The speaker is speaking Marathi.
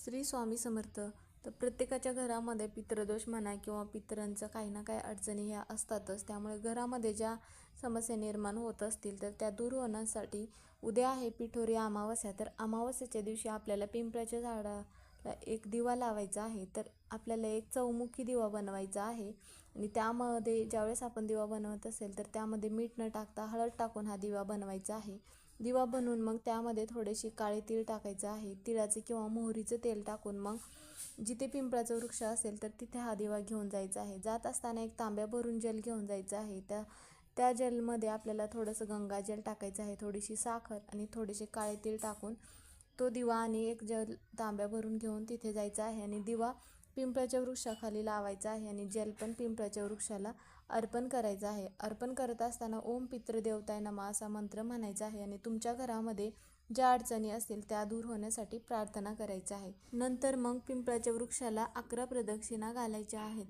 श्री स्वामी समर्थ. तर प्रत्येकाच्या घरामध्ये पितृदोष म्हणा किंवा पितरांचं काही ना काही अडचणी ह्या असतातच. त्यामुळे घरामध्ये ज्या समस्या निर्माण होत असतील तर त्या दूर होण्यासाठी उद्या आहे पिठोरी अमावस्या. तर अमावस्येच्या दिवशी आपल्याला पिंपळाच्या झाडाला एक दिवा लावायचा आहे. तर आपल्याला एक चौमुखी दिवा बनवायचा आहे आणि त्यामध्ये ज्यावेळेस आपण दिवा बनवत असेल तर त्यामध्ये मीठ न टाकता हळद टाकून हा दिवा बनवायचा आहे. दिवा बनवून मग त्यामध्ये थोडेसे काळे तीळ टाकायचं आहे. तिळाचे किंवा मोहरीचं तेल टाकून मग जिथे पिंपळाचा वृक्ष असेल तर तिथे हा दिवा घेऊन जायचा आहे. जात असताना एक तांब्या भरून जल घेऊन जायचं आहे. त्या जलमध्ये आपल्याला थोडंसं गंगाजल टाकायचं आहे, थोडीशी साखर आणि थोडेसे काळे तीळ टाकून तो दिवा आणि एक जल तांब्या भरून घेऊन तिथे जायचं आहे आणि दिवा पिंपळाच्या वृक्षाखाली लावायचा आहे आणि जल पण पिंपळाच्या वृक्षाला अर्पण करायचं आहे. अर्पण करत असताना ओम पितृदेवताय नमः असा मंत्र म्हणायचा आहे आणि तुमच्या घरामध्ये ज्या अडचणी असतील त्या दूर होण्यासाठी प्रार्थना करायची आहे. नंतर मग पिंपळाच्या वृक्षाला 11 प्रदक्षिणा घालायच्या आहेत.